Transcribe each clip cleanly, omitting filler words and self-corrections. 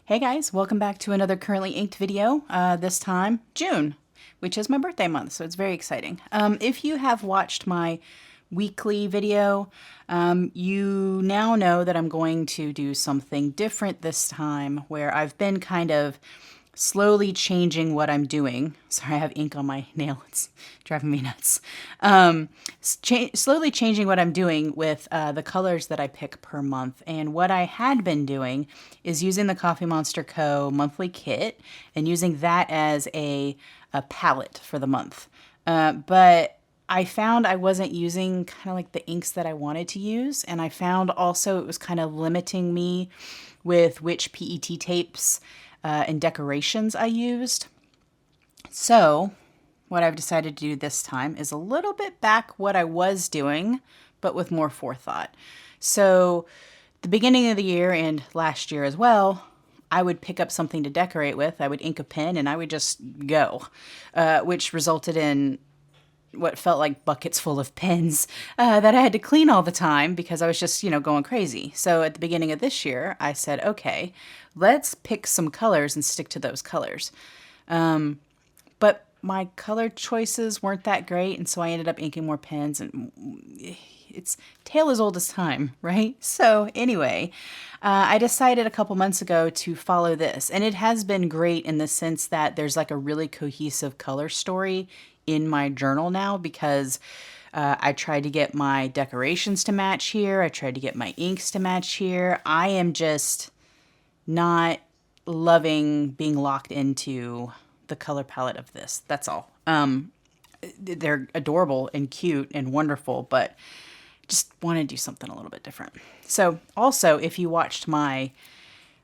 Hey guys, welcome back to another currently inked video, this time June, which is my birthday month, so it's very exciting. If you have watched my weekly video, you now know that I'm going to do something different this time, where I've been kind of slowly changing what I'm doing. Sorry, I have ink on my nail. It's driving me nuts. Slowly changing what I'm doing with the colors that I pick per month. And what I had been doing is using the Coffee Monster Co. monthly kit and using that as a palette for the month. But I found I wasn't using kind of like the inks that I wanted to use. And I found also it was kind of limiting me with which PET tapes and decorations I used. So what I've decided to do this time is a little bit back what I was doing, but with more forethought. So the beginning of the year and last year as well, I would pick up something to decorate with. I would ink a pen and I would just go, which resulted in what felt like buckets full of pens that I had to clean all the time because I was just, going crazy. So at the beginning of this year, I said, okay, let's pick some colors and stick to those colors. But my color choices weren't that great, and so I ended up inking more pens, and it's tale as old as time, right? So anyway, I decided a couple months ago to follow this, and it has been great in the sense that there's like a really cohesive color story in my journal now, because I tried to get my decorations to match here. I tried to get my inks to match here. I am just not loving being locked into the color palette of this. That's all. They're adorable and cute and wonderful, but just want to do something a little bit different. So also, if you watched my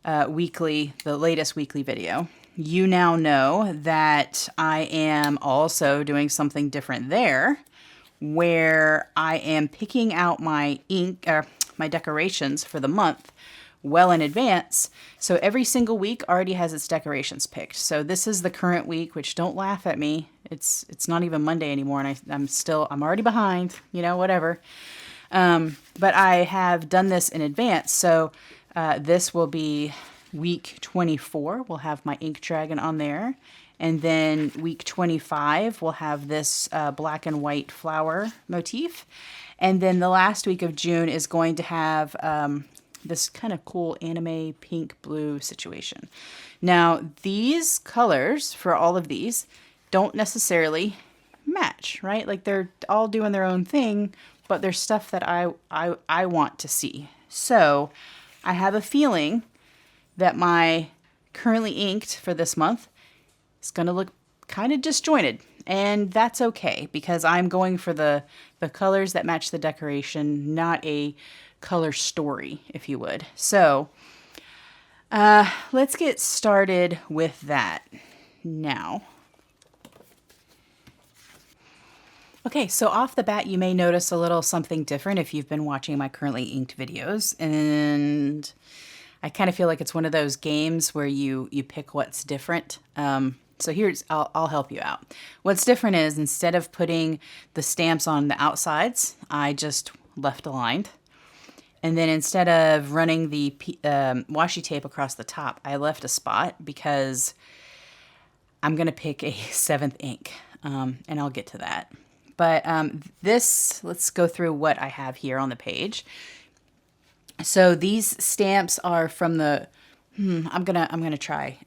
the latest weekly video, you now know that I am also doing something different there, where I am picking out my my decorations for the month well in advance. So every single week already has its decorations picked. So this is the current week, which don't laugh at me. It's not even Monday anymore, and I'm already behind, whatever. But I have done this in advance. So this will be week 24. We'll have my ink dragon on there. And then week 25, we'll have this black and white flower motif. And then the last week of June is going to have this kind of cool anime pink blue situation. Now, these colors for all of these don't necessarily match, right? Like they're all doing their own thing, but there's stuff that I want to see. So I have a feeling that my currently inked for this month is going to look kind of disjointed, and that's okay because I'm going for the colors that match the decoration, not a color story, if you would. So let's get started with that now. Okay, so off the bat, you may notice a little something different if you've been watching my currently inked videos, and I kind of feel like it's one of those games where you pick what's different. So I'll help you out. What's different is instead of putting the stamps on the outsides, I just left aligned. And then instead of running the washi tape across the top, I left a spot because I'm going to pick a 7th ink, and I'll get to that. But let's go through what I have here on the page. So these stamps are from the, I'm gonna try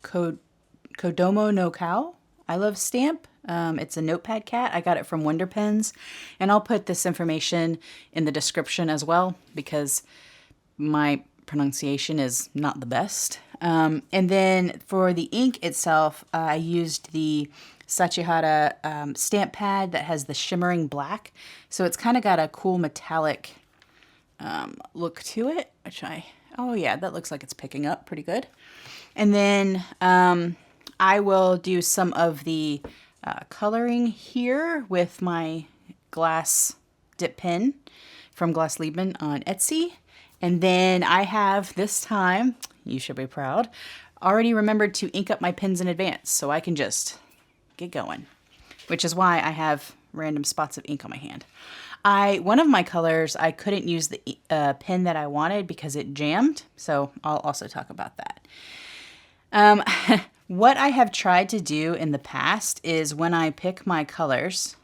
Kodomo no Kao I Love stamp. It's a notepad cat. I got it from Wonder Pens, and I'll put this information in the description as well because my pronunciation is not the best. And then for the ink itself, I used the Sachihara stamp pad that has the shimmering black. So it's kind of got a cool metallic look to it, oh yeah, that looks like it's picking up pretty good. And then I will do some of the coloring here with my glass dip pen from Glass Liebman on Etsy. And then I have, this time, you should be proud, already remembered to ink up my pens in advance so I can just get going, which is why I have random spots of ink on my hand. One of my colors, I couldn't use the pen that I wanted because it jammed. So I'll also talk about that. What I have tried to do in the past is when I pick my colors,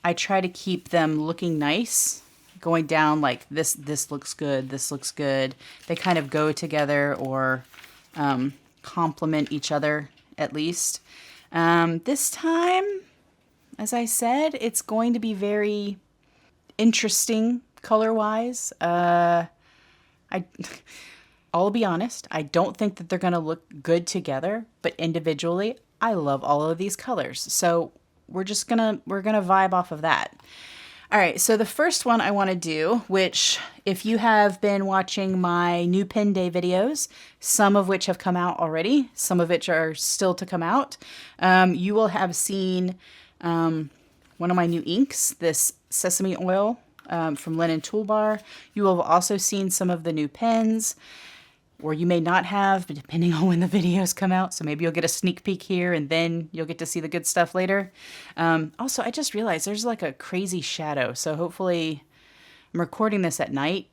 I try to keep them looking nice, going down like this looks good, this looks good. They kind of go together or complement each other at least. This time, as I said, it's going to be very interesting color-wise. I'll be honest, I don't think that they're going to look good together, but individually, I love all of these colors. So we're gonna vibe off of that. All right, so the first one I want to do, which if you have been watching my new pen day videos, some of which have come out already, some of which are still to come out, you will have seen one of my new inks, this Sesame oil from Lennon Toolbar. You will have also seen some of the new pens, or you may not have, but depending on when the videos come out. So maybe you'll get a sneak peek here and then you'll get to see the good stuff later. Also, I just realized there's like a crazy shadow. So hopefully I'm recording this at night.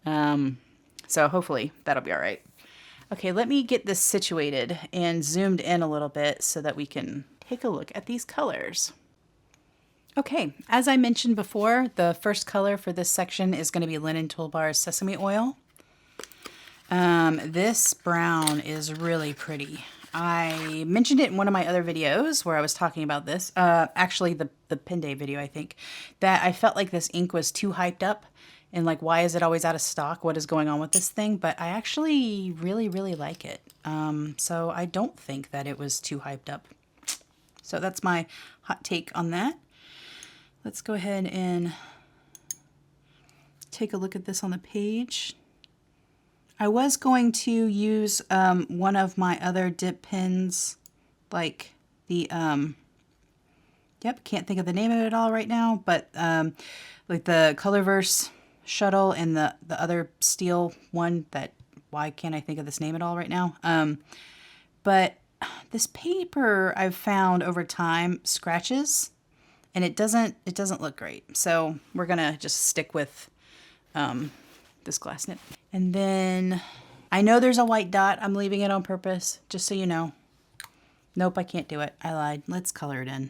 So hopefully that'll be all right. Okay, let me get this situated and zoomed in a little bit so that we can take a look at these colors. Okay, as I mentioned before, the first color for this section is going to be Lennon Toolbar's Sesame Oil. This brown is really pretty. I mentioned it in one of my other videos where I was talking about this, actually the pen day video, I think, that I felt like this ink was too hyped up and like, why is it always out of stock? What is going on with this thing? But I actually really, really like it. So I don't think that it was too hyped up. So that's my hot take on that. Let's go ahead and take a look at this on the page. I was going to use one of my other dip pens, like the, can't think of the name of it all right now, but like the Colorverse shuttle and the other steel one that, why can't I think of this name at all right now? But this paper I've found over time scratches, and it doesn't look great. So we're gonna just stick with this glass nib. And then I know there's a white dot. I'm leaving it on purpose, just so you know. Nope, I can't do it. I lied. Let's color it in.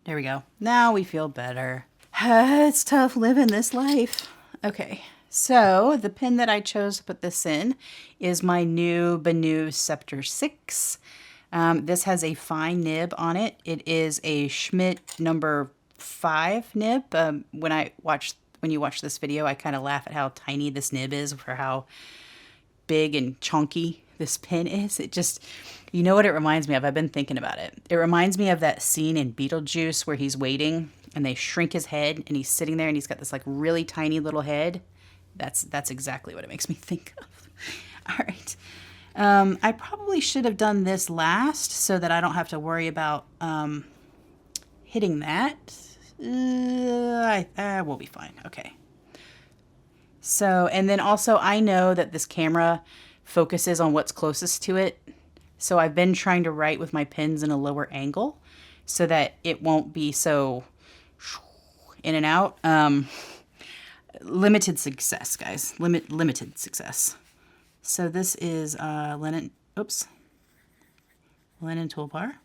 There we go. Now we feel better. It's tough living this life. Okay, so the pen that I chose to put this in is my new Benu Scepter 6. This has a fine nib on it. It is a Schmidt number 5 nib. When you watch this video, I kind of laugh at how tiny this nib is for how big and chunky this pen is. It just, you know what it reminds me of? I've been thinking about it. It reminds me of that scene in Beetlejuice where he's waiting and they shrink his head and he's sitting there and he's got this like really tiny little head. That's exactly what it makes me think of. All right. I probably should have done this last so that I don't have to worry about hitting that. We'll be fine. Okay. So, and then also I know that this camera focuses on what's closest to it. So I've been trying to write with my pens in a lower angle so that it won't be so in and out. Limited success, guys. Limited success. So this is Lennon Toolbar.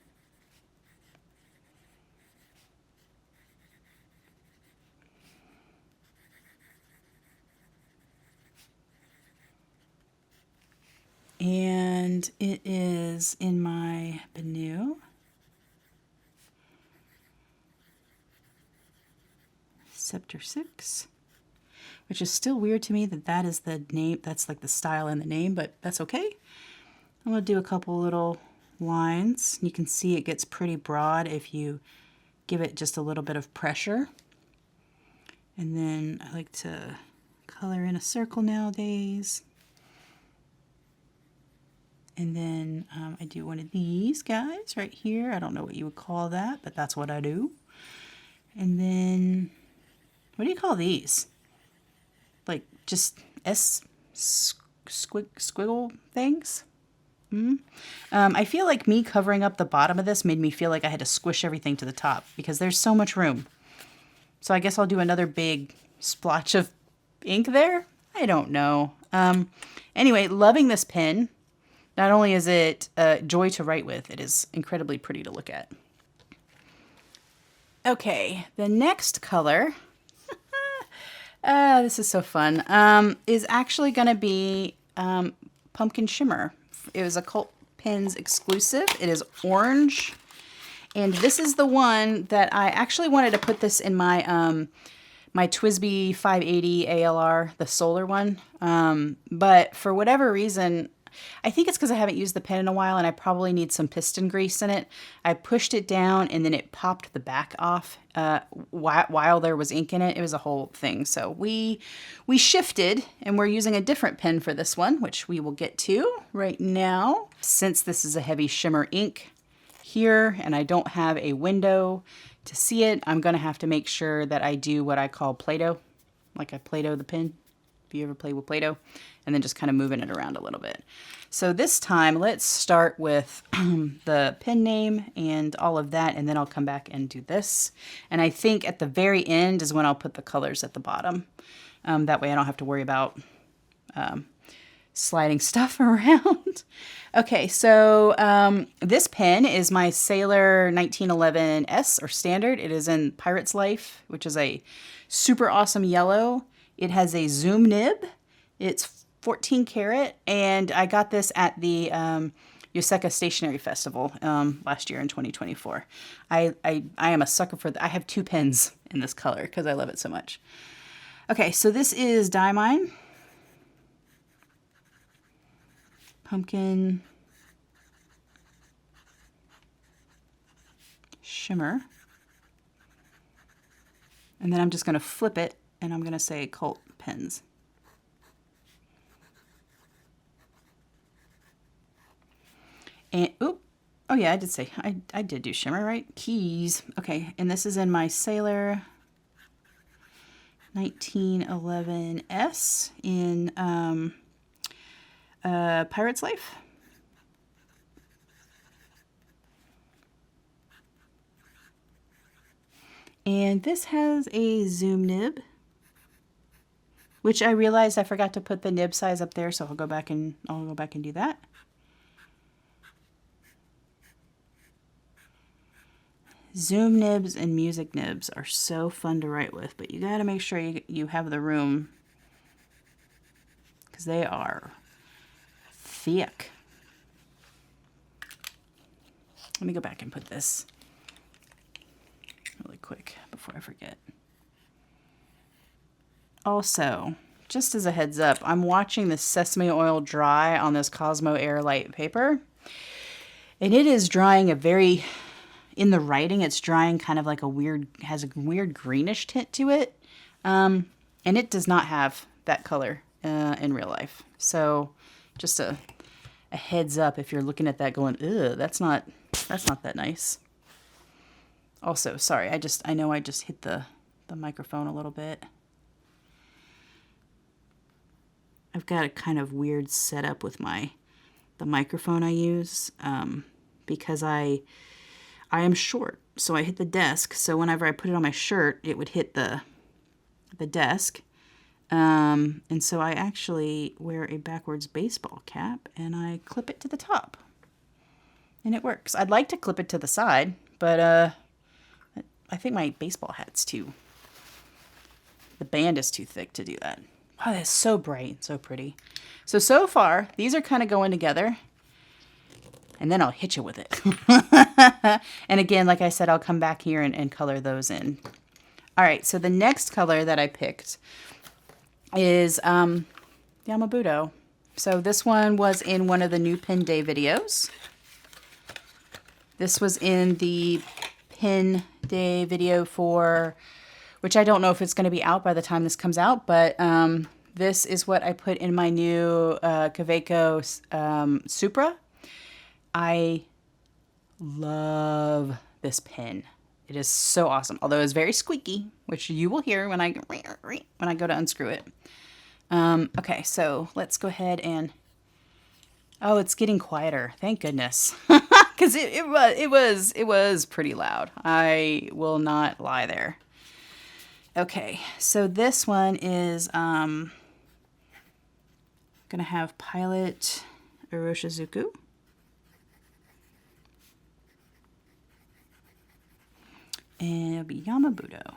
And it is in my Benu. Scepter 6. Which is still weird to me that is the name, that's like the style in the name, but that's okay. I'm going to do a couple little lines. You can see it gets pretty broad if you give it just a little bit of pressure. And then I like to color in a circle nowadays. And then I do one of these guys right here. I don't know what you would call that, but that's what I do. And then, what do you call these? Like just squiggle things? I feel like me covering up the bottom of this made me feel like I had to squish everything to the top because there's so much room. So I guess I'll do another big splotch of ink there. I don't know. Anyway, loving this pen. Not only is it a joy to write with, it is incredibly pretty to look at. Okay, the next color, this is so fun, is actually going to be Pumpkin Shimmer. It was a Cult Pens exclusive. It is orange. And this is the one that I actually wanted to put this in my my TWSBI 580 ALR, the solar one. But for whatever reason, I think it's because I haven't used the pen in a while and I probably need some piston grease in it. I pushed it down and then it popped the back off while there was ink in it. It was a whole thing. So we shifted and we're using a different pen for this one, which we will get to right now. Since this is a heavy shimmer ink here and I don't have a window to see it, I'm going to have to make sure that I do what I call Play-Doh, like I Play-Doh the pen, if you ever play with Play-Doh, and then just kind of moving it around a little bit. So this time, let's start with the pen name and all of that, and then I'll come back and do this. And I think at the very end is when I'll put the colors at the bottom. That way I don't have to worry about sliding stuff around. Okay, so this pen is my Sailor 1911S or Standard. It is in Pirate's Life, which is a super awesome yellow. It has a zoom nib. It's 14 karat, and I got this at the Yoseka Stationery Festival last year in 2024. I am a sucker for that. I have 2 pens in this color because I love it so much. Okay, so this is Diamine, Pumpkin Shimmer, and then I'm just going to flip it and I'm going to say Cult Pens. And, oh yeah, I did say, I did do shimmer, right? Keys. Okay, and this is in my Sailor 1911S in Pirate's Life. And this has a zoom nib, which I realized I forgot to put the nib size up there, so I'll go back and do that. Zoom nibs and music nibs are so fun to write with, but you got to make sure you have the room because they are thick. Let me go back and put this really quick before I forget. Also, just as a heads up, I'm watching the Sesame oil dry on this Cosmo Airlight paper, and it is drying in the writing, it's drying kind of like has a weird greenish tint to it. And it does not have that color in real life. So just a heads up if you're looking at that going, ugh, that's not that nice. Also, sorry, I know I just hit the microphone a little bit. I've got a kind of weird setup with the microphone I use because I am short, so I hit the desk. So whenever I put it on my shirt, it would hit the desk. And so I actually wear a backwards baseball cap and I clip it to the top. And it works. I'd like to clip it to the side, but I think my baseball hat's the band is too thick to do that. Wow, that's so bright, so pretty. So far, these are kind of going together. And then I'll hit you with it. And again, like I said, I'll come back here and color those in. All right, so the next color that I picked is Yama-Budo. So this one was in one of the new Pen Day videos. This was in the Pen Day video which I don't know if it's going to be out by the time this comes out, but this is what I put in my new Kaweco Supra. I love this pen. It is so awesome, although it's very squeaky, which you will hear when I go to unscrew it. Okay, so let's go ahead and... Oh, it's getting quieter. Thank goodness. Because it was pretty loud. I will not lie there. Okay, so this one is gonna have Pilot Iroshizuku. And it'll be Yama-Budo,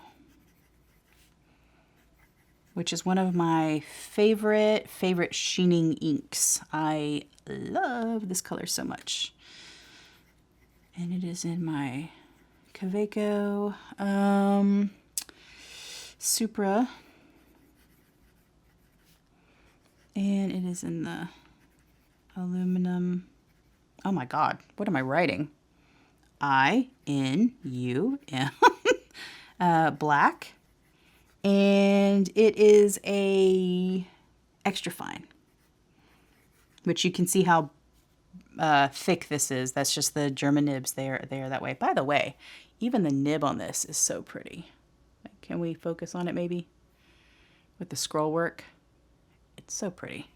which is one of my favorite sheening inks. I love this color so much. And it is in my Kaweco Supra. And it is in the aluminum. Oh my God, what am I writing? INUM black. And it is a extra fine, which you can see how thick this is. That's just the German nibs there that way. By the way, even the nib on this is so pretty. Can we focus on it maybe with the scroll work? It's so pretty.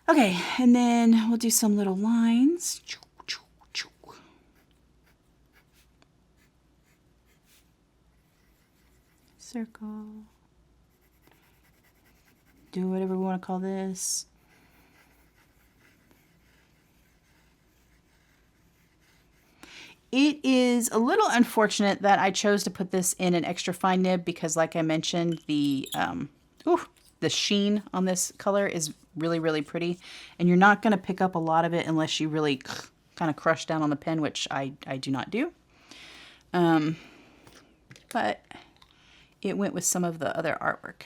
Okay, and then we'll do some little lines. Circle. Do whatever we want to call this. It is a little unfortunate that I chose to put this in an extra fine nib because, like I mentioned, the sheen on this color is really, really pretty. And you're not going to pick up a lot of it unless you really kind of crush down on the pen, which I do not do. But it went with some of the other artwork,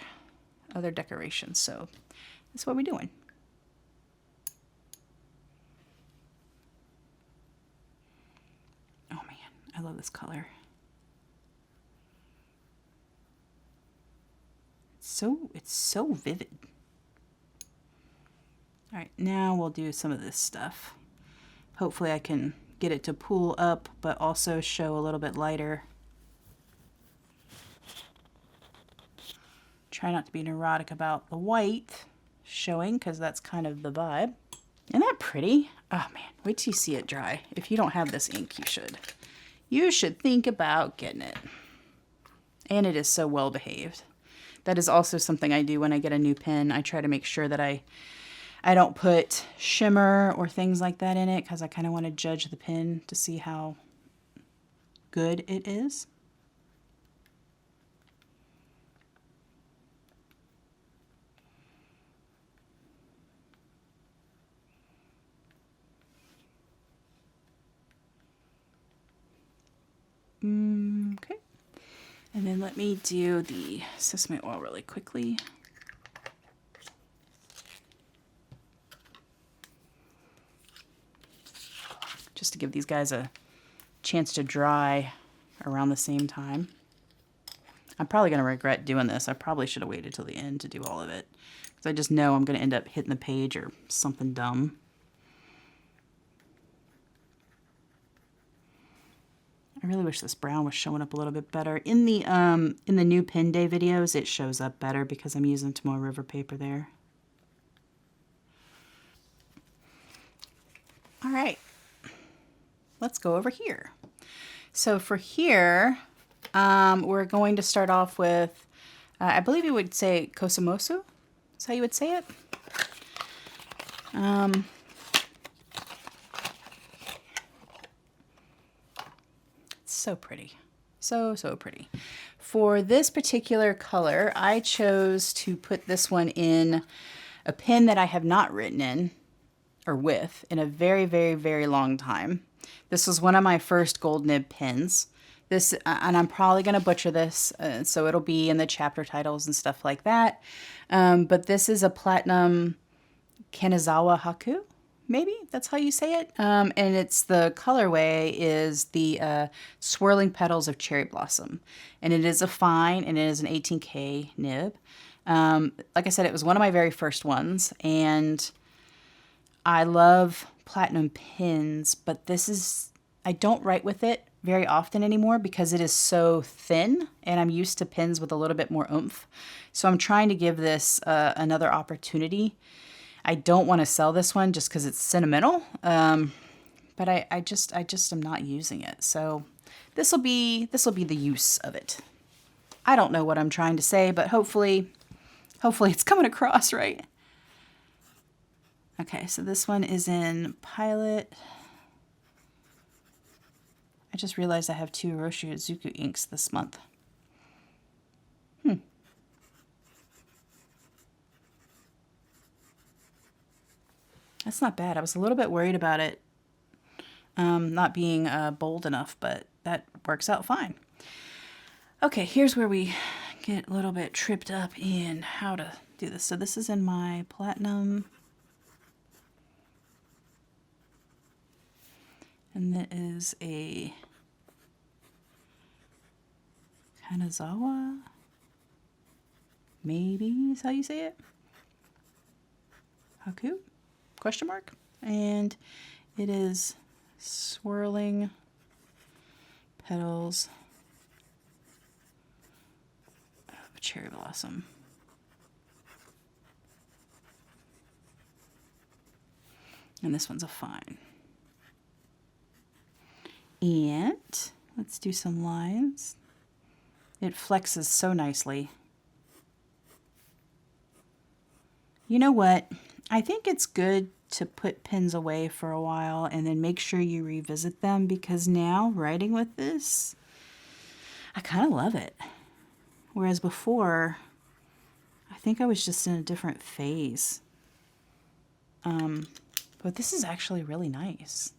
other decorations. So that's what we're doing. Oh man, I love this color. It's so vivid. All right, now we'll do some of this stuff. Hopefully I can get it to pool up, but also show a little bit lighter. Try not to be neurotic about the white showing, because that's kind of the vibe. Isn't that pretty? Oh man, wait till you see it dry. If you don't have this ink, you should. You should think about getting it. And it is so well behaved. That is also something I do when I get a new pen. I try to make sure that I don't put shimmer or things like that in it, because I kind of want to judge the pen to see how good it is. Okay. And then let me do the sesame oil really quickly. Just to give these guys a chance to dry around the same time. I'm probably going to regret doing this. I probably should have waited till the end to do all of it, because I just know I'm going to end up hitting the page or something dumb. I really wish this brown was showing up a little bit better. In the new Pen Day videos, it shows up better because I'm using Tomoe River paper there. All right, let's go over here. So for here, we're going to start off with, I believe you would say Kosumosu. Is how you would say it. So pretty. So pretty. For this particular color, I chose to put this one in a pen that I have not written in or with in a very, very, very long time. This was one of my first gold nib pens. This, and I'm probably going to butcher this, so it'll be in the chapter titles and stuff like that. But this is a platinum Kanazawa-Haku. Maybe that's how you say it. And it's the colorway is the Swirling Petals of Cherry Blossom. And it is a fine, and it is an 18K nib. Like I said, it was one of my very first ones. And I love platinum pens, but this is, I don't write with it very often anymore because it is so thin. And I'm used to pens with a little bit more oomph. So I'm trying to give this another opportunity. I don't want to sell this one just because it's sentimental, but I just am not using it. So this will be the use of it. I don't know what I'm trying to say, but hopefully it's coming across right. Okay, so this one is in Pilot. I just realized I have 2 Iroshizuku inks this month. That's not bad. I was a little bit worried about it not being bold enough, but that works out fine. Okay, here's where we get a little bit tripped up in how to do this. So this is in my Platinum. And that is a Kanazawa, maybe is how you say it. Haku? Question mark? And it is Swirling, Petals of Cherry Blossom. And this one's a fine. And let's do some lines. It flexes so nicely. You know what? I think it's good to put pins away for a while and then make sure you revisit them, because now writing with this, I kind of love it. Whereas before, I think I was just in a different phase. But this is actually really nice.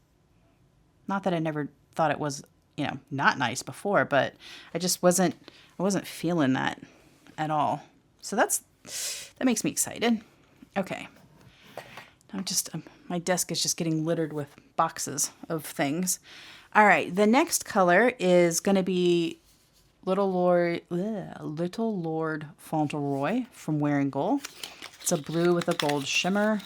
Not that I never thought it was, you know, not nice before, but I just wasn't feeling that at all. So that makes me excited. Okay. My desk is just getting littered with boxes of things. All right, the next color is going to be Little Lord Fauntleroy from Wearingeul. It's a blue with a gold shimmer.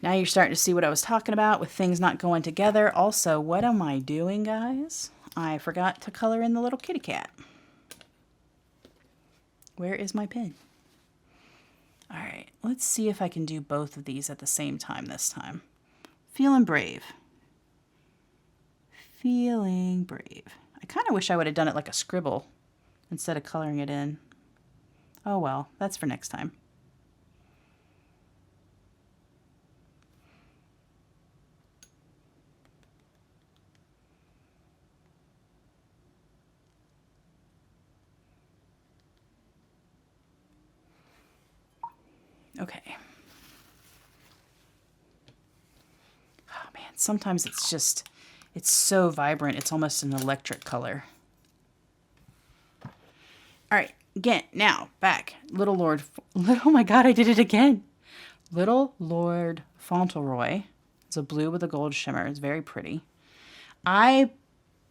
Now you're starting to see what I was talking about with things not going together. Also, what am I doing, guys? I forgot to color in the little kitty cat. Where is my pen? All right, let's see if I can do both of these at the same time this time. Feeling brave. Feeling brave. I kind of wish I would have done it like a scribble instead of coloring it in. Oh well, that's for next time. Okay. Oh man, sometimes it's so vibrant, it's almost an electric color. All right, again, now back. Oh my God, I did it again. Little Lord Fauntleroy. It's a blue with a gold shimmer. It's very pretty. I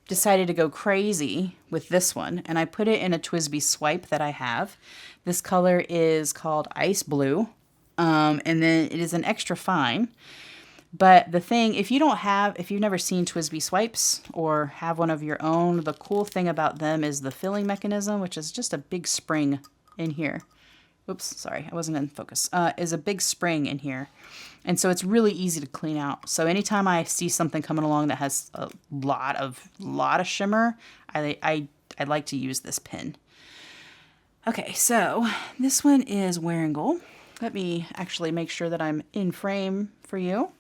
decided to go crazy with this one, and I put it in a TWSBI swipe that I have. This color is called Ice Blue, and then it is an extra fine. But the thing, if you've never seen TWSBI swipes or have one of your own, the cool thing about them is the filling mechanism, which is just a big spring in here. Oops, sorry, I wasn't in focus. Is a big spring in here. And so it's really easy to clean out. So anytime I see something coming along that has a lot of shimmer, I like to use this pin. Okay, so this one is Wearingeul. Let me actually make sure that I'm in frame for you.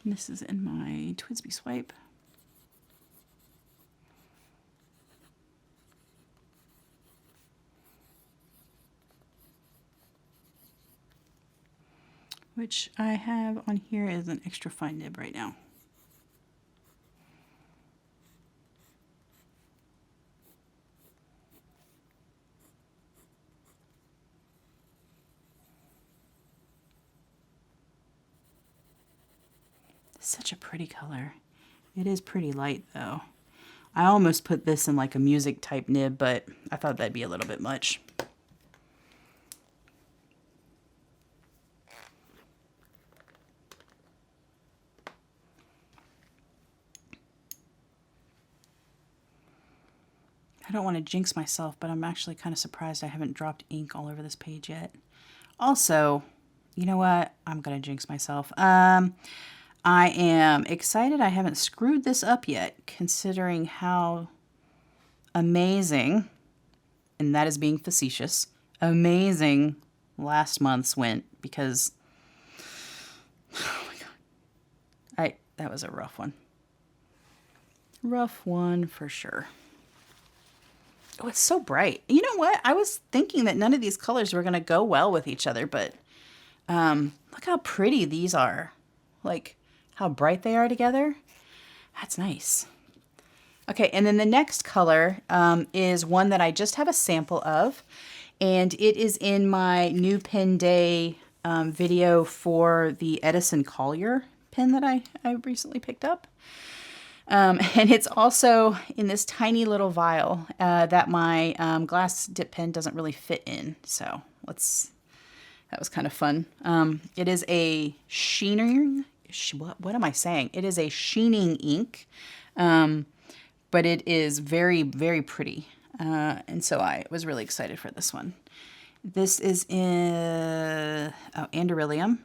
And this is in my TWSBI swipe. Which I have on here as an extra fine nib right now. Such a pretty color. It is pretty light though. I almost put this in like a music type nib, but I thought that'd be a little bit much. don't want to jinx myself, but I'm actually kind of surprised I haven't dropped ink all over this page yet. Also, you know what? I'm going to jinx myself. I am excited I haven't screwed this up yet, considering how amazing, and that is being facetious, amazing last month's went, because, oh my God, that was a rough one. Rough one for sure. Oh, it's so bright. You know what? I was thinking that none of these colors were going to go well with each other, but look how pretty these are. Like how bright they are together. That's nice. Okay, and then the next color is one that I just have a sample of, and it is in my new pen day video for the Edison Collier pen that I recently picked up. And it's also in this tiny little vial that my glass dip pen doesn't really fit in. So that was kind of fun. It is a sheening, what am I saying? It is a sheening ink, but it is very, very pretty. And so I was really excited for this one. This is in Anderillium.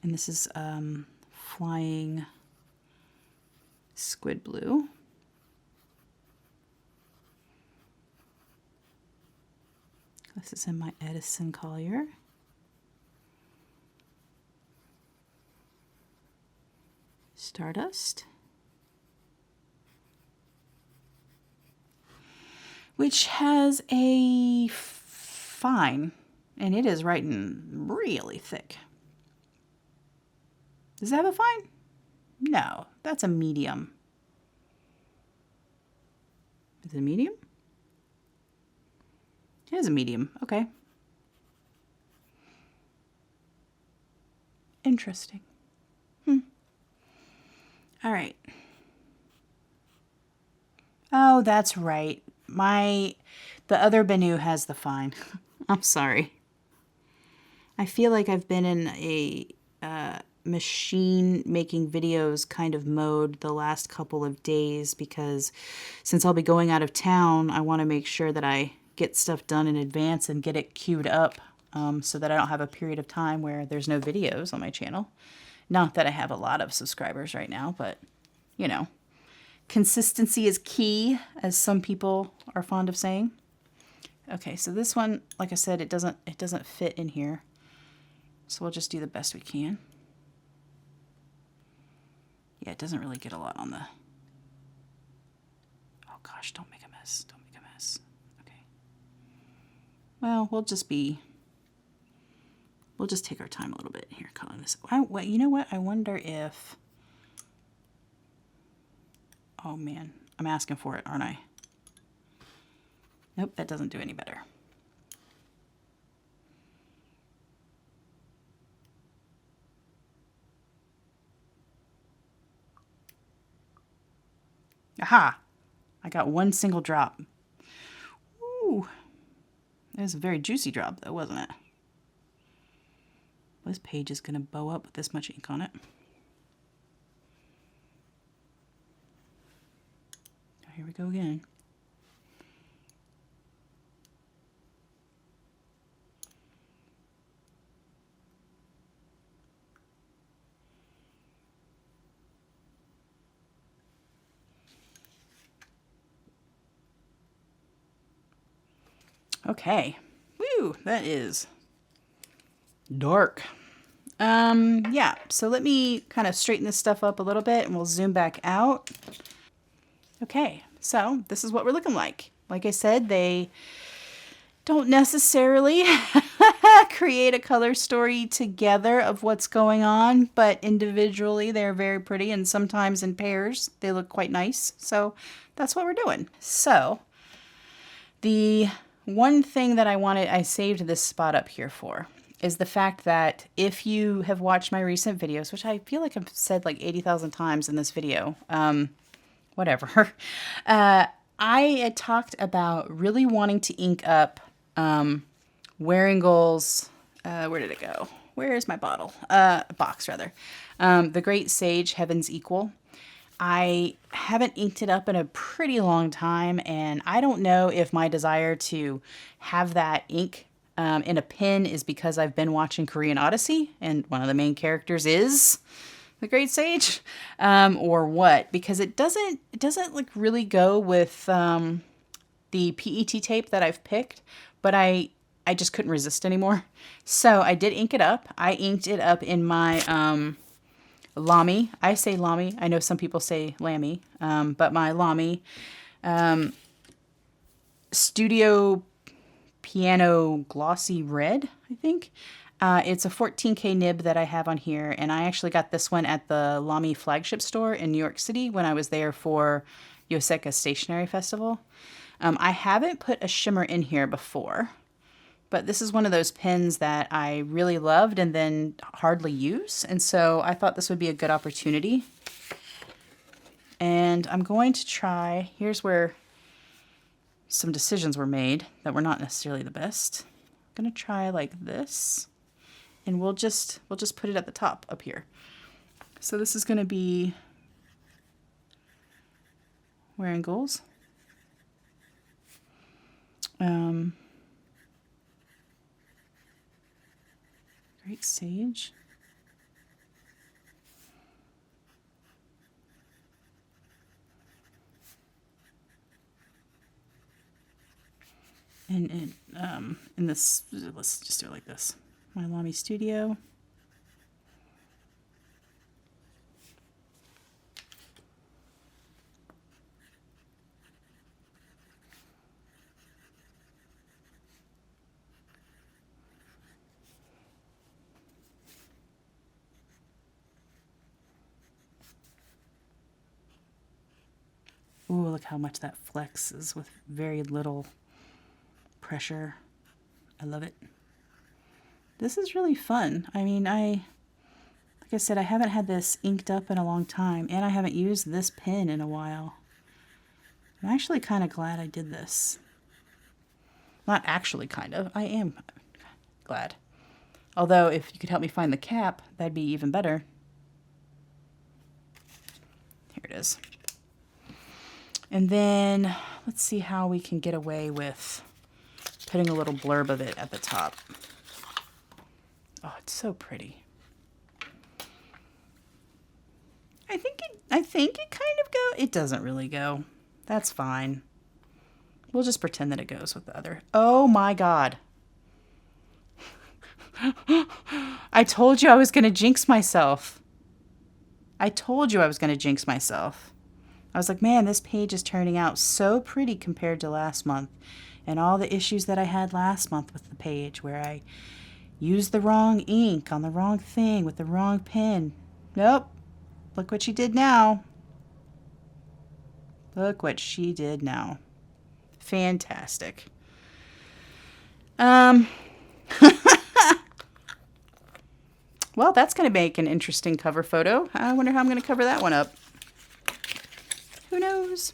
And this is Flying Squid Blue. This is in my Edison Collier. Stardust. Which has a fine, and it is writing really thick. Does it have a fine? No, that's a medium. Is it a medium? It is a medium. Okay. Interesting. All right. Oh, that's right. The other Benu has the fine. I'm sorry. I feel like I've been in a machine making videos kind of mode the last couple of days, because since I'll be going out of town, I want to make sure that I get stuff done in advance and get it queued up so that I don't have a period of time where there's no videos on my channel. Not that I have a lot of subscribers right now, but you know, consistency is key, as some people are fond of saying. Okay, so this one, like I said, it doesn't fit in here. So we'll just do the best we can. Yeah, it doesn't really get a lot on the... Oh gosh, don't make a mess. Don't make a mess. Okay. Well, we'll just take our time a little bit here coloring this. Well, you know what? I wonder if... Oh man, I'm asking for it, aren't I? Nope, that doesn't do any better. Aha! I got one single drop. Ooh. It was a very juicy drop though, wasn't it? This page is going to bow up with this much ink on it. Oh, here we go again. Okay. Woo, that is dark. Yeah, so let me kind of straighten this stuff up a little bit and we'll zoom back out. Okay, so this is what we're looking like. Like I said, they don't necessarily create a color story together of what's going on, but individually they're very pretty, and sometimes in pairs they look quite nice. So that's what we're doing. So the one thing that I saved this spot up here for is the fact that if you have watched my recent videos, which I feel like I've said like 80,000 times in this video, whatever, I had talked about really wanting to ink up Wearingeul's, where did it go? Where is my bottle? Box, rather. The Great Sage Heaven's Equal. I haven't inked it up in a pretty long time, and I don't know if my desire to have that ink in a pen is because I've been watching Korean Odyssey, and one of the main characters is the Great Sage, or what, because it doesn't like really go with the PET tape that I've picked, but I just couldn't resist anymore. So I did ink it up. I inked it up in my Lamy. I say Lamy. I know some people say Lamy, but my Lamy Studio Piano Glossy Red, I think. It's a 14K nib that I have on here, and I actually got this one at the Lamy flagship store in New York City when I was there for Yoseka Stationery Festival. I haven't put a shimmer in here before, but this is one of those pens that I really loved and then hardly use, and so I thought this would be a good opportunity. And I'm going to try, here's where some decisions were made that were not necessarily the best. I'm going to try like this, and we'll just put it at the top up here. So this is going to be Wearingeul's. Great Sage. And in this, let's just do it like this. My Lamy Studio. Ooh, look how much that flexes with very little pressure. I love it. This is really fun. I mean, like I said, I haven't had this inked up in a long time, and I haven't used this pen in a while. I'm actually kind of glad I did this. Not actually kind of. I am glad. Although, if you could help me find the cap, that'd be even better. Here it is. And then, let's see how we can get away with putting a little blurb of it at the top. Oh, it's so pretty. I think it kind of go. It doesn't really go. That's fine. We'll just pretend that it goes with the other. Oh my God. I told you I was going to jinx myself. I told you I was going to jinx myself. I was like, man, this page is turning out so pretty compared to last month. And all the issues that I had last month with the page where I used the wrong ink on the wrong thing with the wrong pen. Nope. Look what she did now. Look what she did now. Fantastic. Well, that's going to make an interesting cover photo. I wonder how I'm going to cover that one up. Who knows?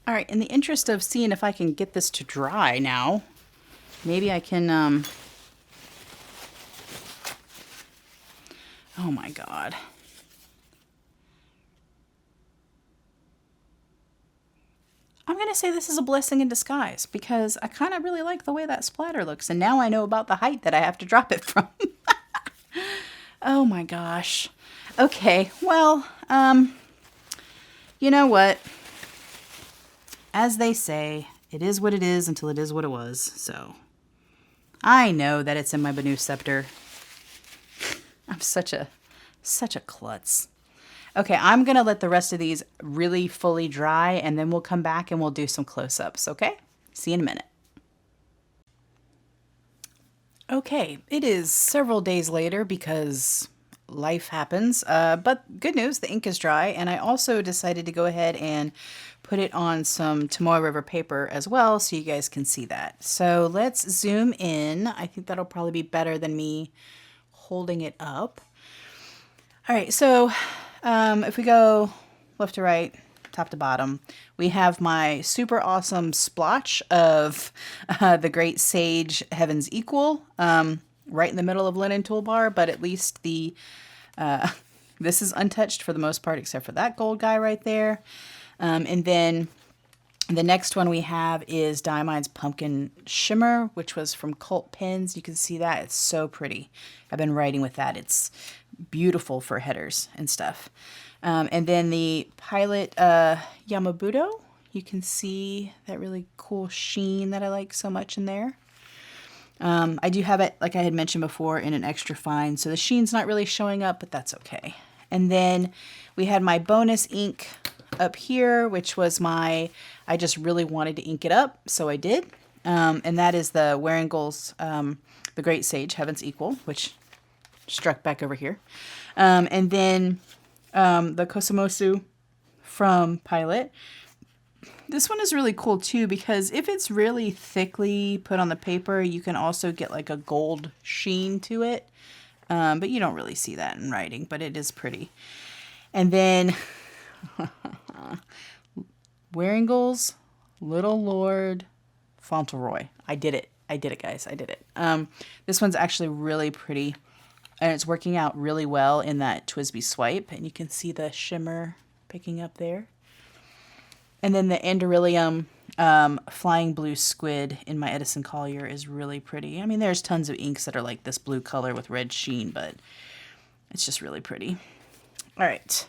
All right, in the interest of seeing if I can get this to dry now, maybe I can, oh my God. I'm going to say this is a blessing in disguise because I kind of really like the way that splatter looks, and now I know about the height that I have to drop it from. Oh my gosh. Okay, well, you know what? As they say, it is what it is until it is what it was. So I know that it's in my Benu Scepter. I'm such a klutz. Okay, I'm going to let the rest of these really fully dry, and then we'll come back and we'll do some close-ups, okay? See you in a minute. Okay, it is several days later because life happens, but good news, the ink is dry, and I also decided to go ahead and put it on some Tomoe River paper as well so you guys can see that. So let's zoom in. I think that'll probably be better than me holding it up. All right, so if we go left to right, top to bottom, we have my super awesome splotch of the Great Sage Heaven's Equal right in the middle of Lennon toolbar, but at least the This is untouched for the most part, except for that gold guy right there. And then the next one we have is Diamine's Pumpkin Shimmer, which was from Cult Pens. You can see that. It's so pretty. I've been writing with that. It's beautiful for headers and stuff. And then the Pilot Yama-Budo. You can see that really cool sheen that I like so much in there. I do have it, like I had mentioned before, in an extra fine. So the sheen's not really showing up, but that's okay. And then we had my bonus ink up here, which was I just really wanted to ink it up, so I did. And that is the Wearingeul's The Great Sage, Heaven's Equal, which struck back over here. And then the Kosumosu from Pilot. This one is really cool too, because if it's really thickly put on the paper, you can also get like a gold sheen to it. But you don't really see that in writing, but it is pretty. And then Wearingeul's Little Lord Fauntleroy. I did it, guys. I did it. This one's actually really pretty, and it's working out really well in that TWSBI swipe, and you can see the shimmer picking up there. And then the Anderillium Flying Blue Squid in my Edison Collier is really pretty. I mean, there's tons of inks that are like this blue color with red sheen, but it's just really pretty. All right.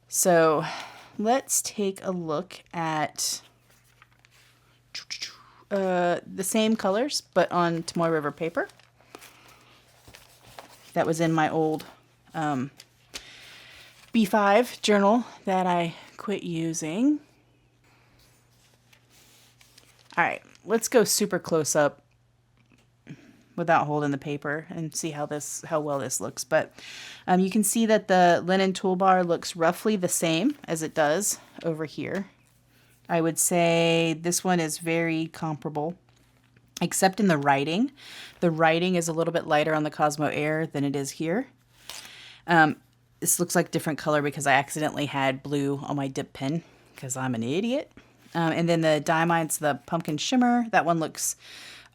So let's take a look at the same colors, but on Tomoe River paper. That was in my old B5 journal that I quit using. All right, let's go super close up without holding the paper and see how well this looks. But you can see that the Lennon toolbar looks roughly the same as it does over here. I would say this one is very comparable, except in the writing. The writing is a little bit lighter on the Cosmo Air than it is here. This looks like different color because I accidentally had blue on my dip pen because I'm an idiot. And then the Diamine's the Pumpkin Shimmer. That one looks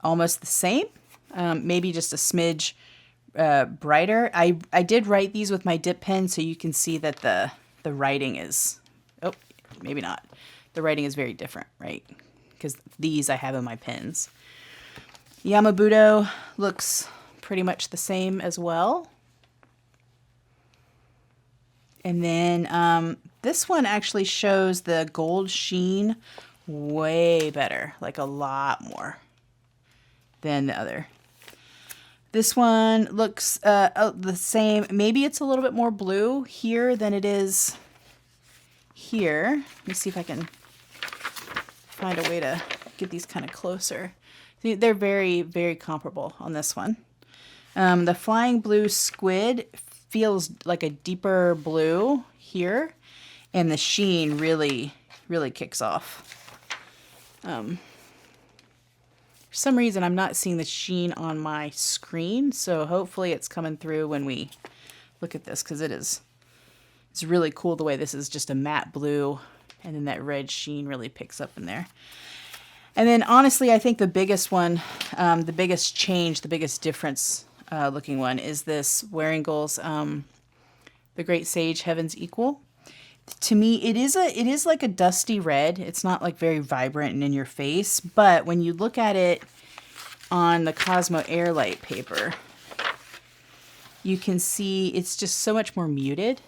almost the same. Maybe just a smidge brighter. I did write these with my dip pen, so you can see that the writing is, oh, maybe not. The writing is very different, right? Because these I have in my pens. Yama-Budo looks pretty much the same as well. And then this one actually shows the gold sheen way better, like a lot more than the other. This one looks the same. Maybe it's a little bit more blue here than it is here. Let me see if I can find a way to get these kind of closer. They're very, very comparable on this one. The Flying Blue Squid feels like a deeper blue here, and the sheen really, really kicks off. For some reason, I'm not seeing the sheen on my screen, so hopefully it's coming through when we look at this, because it's really cool the way this is just a matte blue, and then that red sheen really picks up in there. And then honestly, I think the biggest one, the biggest change, the biggest difference looking one is this Wearingeul's The Great Sage, Heaven's Equal. To me, it is like a dusty red. It's not like very vibrant and in your face, but when you look at it on the Cosmo Airlight paper, you can see it's just so much more muted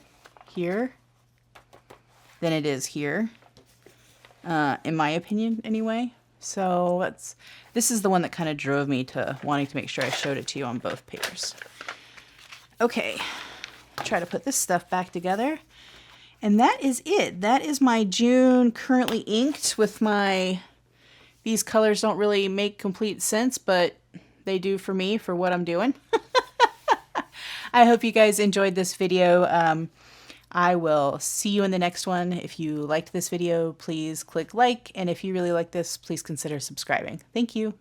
here than it is here, in my opinion anyway. So this is the one that kind of drove me to wanting to make sure I showed it to you on both papers. Okay, try to put this stuff back together. And that is it. That is my June currently inked with these colors don't really make complete sense, but they do for me for what I'm doing. I hope you guys enjoyed this video. I will see you in the next one. If you liked this video, please click like. And if you really like this, please consider subscribing. Thank you.